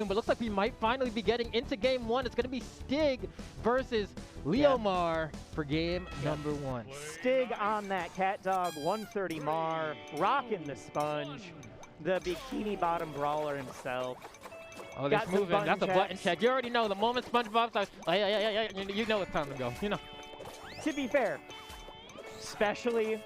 But looks like we might finally be getting into game one. It's going to be Stiyg versus Leomar for game number one. Stiyg on that Catdog, 130 Mar, rocking the sponge, the bikini bottom brawler himself. Oh, they're moving. That's a button check. You already know the moment Spongebob starts. You know it's time to go. You know. To be fair, especially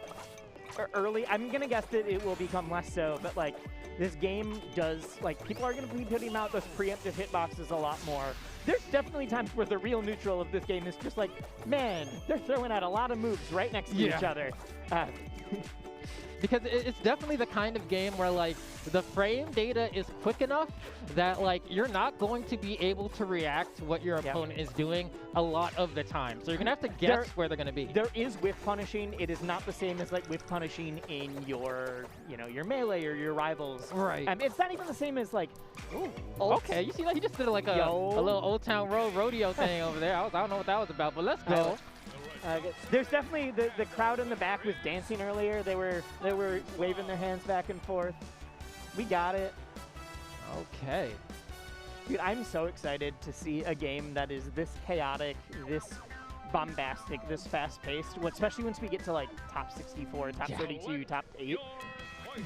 early, I'm gonna guess that it will become less so, but like this game does, like, people are gonna be putting out those preemptive hitboxes a lot more. There's definitely times where the real neutral of this game is just like, man, they're throwing out a lot of moves right next to each other. Because it's definitely the kind of game where, like, the frame data is quick enough that, like, you're not going to be able to react to what your opponent is doing a lot of the time. So you're going to have to guess where they're going to be. There is whiff punishing. It is not the same as, like, whiff punishing in your, you know, your melee or your rivals. Right. It's not even the same as, like, okay, you see that? He just did, like, a little Old Town Road rodeo thing over there. I don't know what that was about, but let's go. There's definitely the crowd in the back was dancing earlier. They were waving their hands back and forth. We got it. Okay. Dude, I'm so excited to see a game that is this chaotic, this bombastic, this fast-paced. Especially once we get to like top 64, top 32, top 8.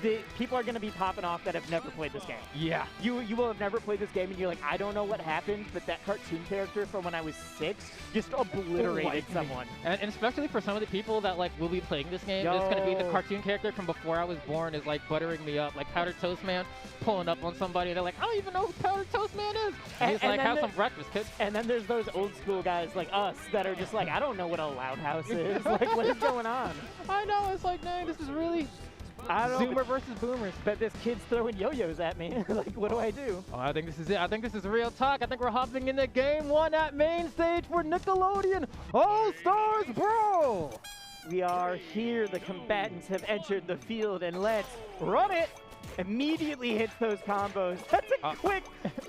The people are going to be popping off that have never played this game. Yeah. You will have never played this game, and you're like, I don't know what happened, but that cartoon character from when I was 6 just obliterated someone. And especially for some of the people that like will be playing this game, it's going to be the cartoon character from before I was born is like buttering me up, like Powdered Toast Man pulling up on somebody. They're like, I don't even know who Powdered Toast Man is. And he's like, have some breakfast, kid. And then there's those old school guys like us that are just like, I don't know what a loud house is. Like, what is going on? I know. It's like, dang, this is really... Zoomer versus boomers. But this kid's throwing yo-yos at me. Like, what do I do? Oh, I think this is it. I think this is real talk. I think we're hopping into game one at Mainstage for Nickelodeon All-Stars Brawl. We are here. The combatants have entered the field, and let's run it. Immediately hits those combos. That's a quick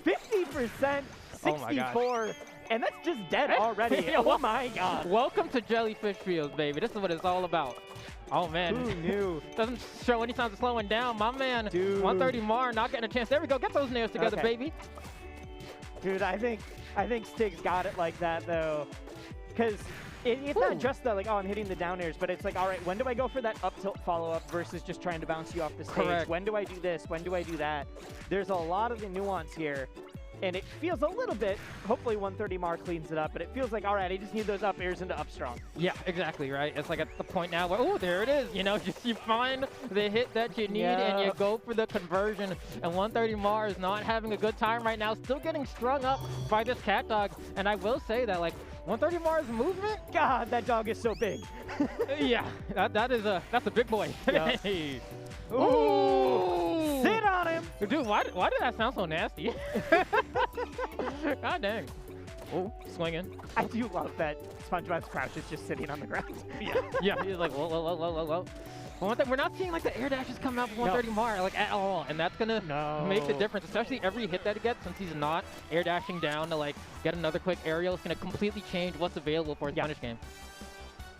50%, 64. And that's just dead already. Oh my god. Welcome to Jellyfish Fields, baby. This is what it's all about. Oh man. Who knew? Doesn't show any signs of slowing down. My man, 130 Mar, not getting a chance. There we go. Get those nails together, baby. Dude, I think Stygg's got it like that though. Because it's not just that, like, oh, I'm hitting the down airs, but it's like, all right, when do I go for that up tilt follow-up versus just trying to bounce you off the stage? Correct. When do I do this? When do I do that? There's a lot of the nuance here. And it feels a little bit, hopefully 130 Mar cleans it up, but it feels like, all right, I just need those up airs into up strong. Yeah, exactly, right? It's like at the point now where, oh, there it is. You know, just you find the hit that you need and you go for the conversion. And 130 Mar is not having a good time right now, still getting strung up by this Catdog. And I will say that, like, 130 Mar's movement, God, that dog is so big. Yeah, that's a big boy. Hey. Ooh! Sit on him! Dude, why did that sound so nasty? God dang. Oh, swinging. I do love that SpongeBob's crouch is just sitting on the ground. Yeah, he's like, whoa, whoa, whoa, whoa, whoa, whoa. But we're not seeing like the air dashes coming out from 130 Mar like at all, and that's gonna make the difference. Especially every hit that he gets, since he's not air dashing down to like get another quick aerial, it's gonna completely change what's available for his punish game.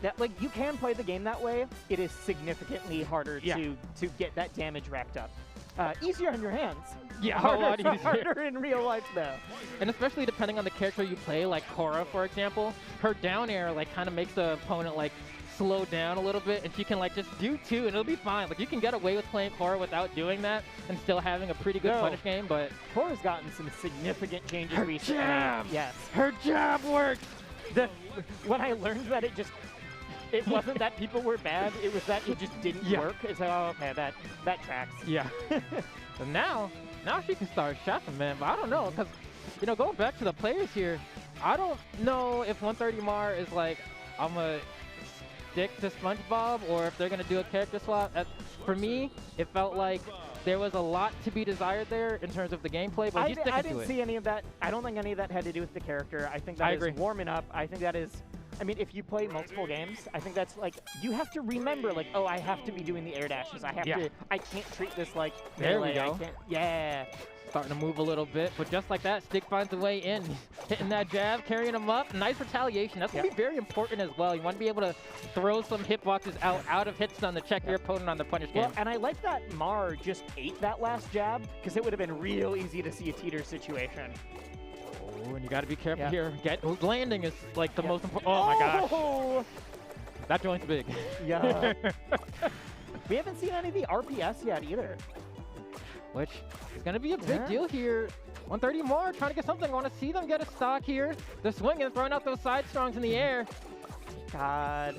That, like, you can play the game that way. It is significantly harder to get that damage racked up. Easier on your hands. Yeah, harder in real life though. And especially depending on the character you play, like Korra, for example, her down air like kind of makes the opponent like slow down a little bit, and she can like just do 2 and it'll be fine. Like you can get away with playing Korra without doing that and still having a pretty good punish game, but Korra's gotten some significant changes recently. Jab! Yes. Her jab works! When I learned that it wasn't that people were bad, it was that it just didn't work. It's like, oh, okay, that tracks. Yeah. So now she can start shopping, man. But I don't know, because, you know, going back to the players here, I don't know if 130 Mar is like, I'm going to stick to Spongebob, or if they're going to do a character swap. For me, it felt like there was a lot to be desired there in terms of the gameplay, but I didn't see any of that. I don't think any of that had to do with the character. I think that is warming up. I think that is... I mean, if you play multiple games, I think that's like, you have to remember, like, oh, I have to be doing the air dashes. I have to, I can't treat this like there we go. Starting to move a little bit, but just like that, Stiyg finds a way in. Hitting that jab, carrying him up. Nice retaliation. That's going to be very important as well. You want to be able to throw some hitboxes out of hit stun to check your opponent on the punish game. Well, and I like that Mar just ate that last jab, because it would have been real easy to see a teeter situation. Oh, and you got to be careful here. Landing is like the most important. Oh my gosh. That joint's big. Yeah. We haven't seen any of the RPS yet either. Which is going to be a big deal here. 130 more, trying to get something. I want to see them get a stock here. They're swinging, throwing out those side strongs in the air. God.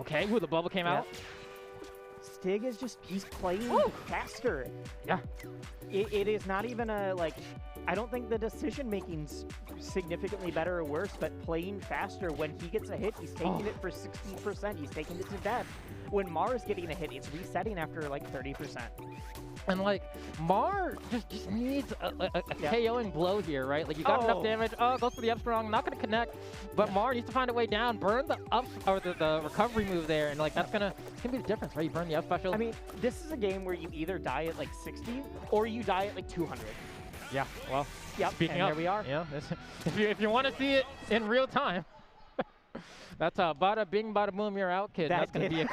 Okay, ooh, the bubble came out. Stiyg is just, he's playing faster. Yeah. It is not even a, like, I don't think the decision making's significantly better or worse, but playing faster, when he gets a hit, he's taking it for 60%. He's taking it to death. When Mar's getting a hit, it's resetting after like 30%. And like, Mar just needs a KOing blow here, right? Like, you got enough damage. Oh, goes for the up strong, not going to connect. But Mar needs to find a way down, burn the up, or the recovery move there, and like, that's gonna be the difference, right? You burn the up special. I mean, this is a game where you either die at like 60 or you die at like 200. Yeah, well, speaking and of, here we are. Yeah, if you want to see it in real time, that's bada bing, bada boom, you're out, kid. That's going to be a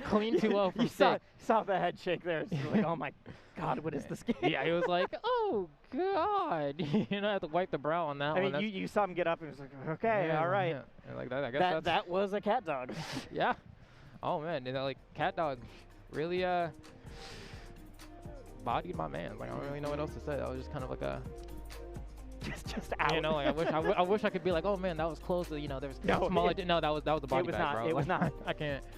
clean 2-0 from Stiyg. Saw the head shake there. It's like, oh my God, what is this game? Yeah, he was like, oh God. You know, I have to wipe the brow on that one. I mean, you saw him get up and was like, okay, all right. Yeah. Like that, I guess that was a Catdog. Yeah. Oh man, you know, like Catdog really bodied my man. Like, I don't really know what else to say. That was just kind of like a just out. You know, like I wish I could be like, oh man, that was close. You know, there was small. No, that was a body bag, bro. It was not. I can't.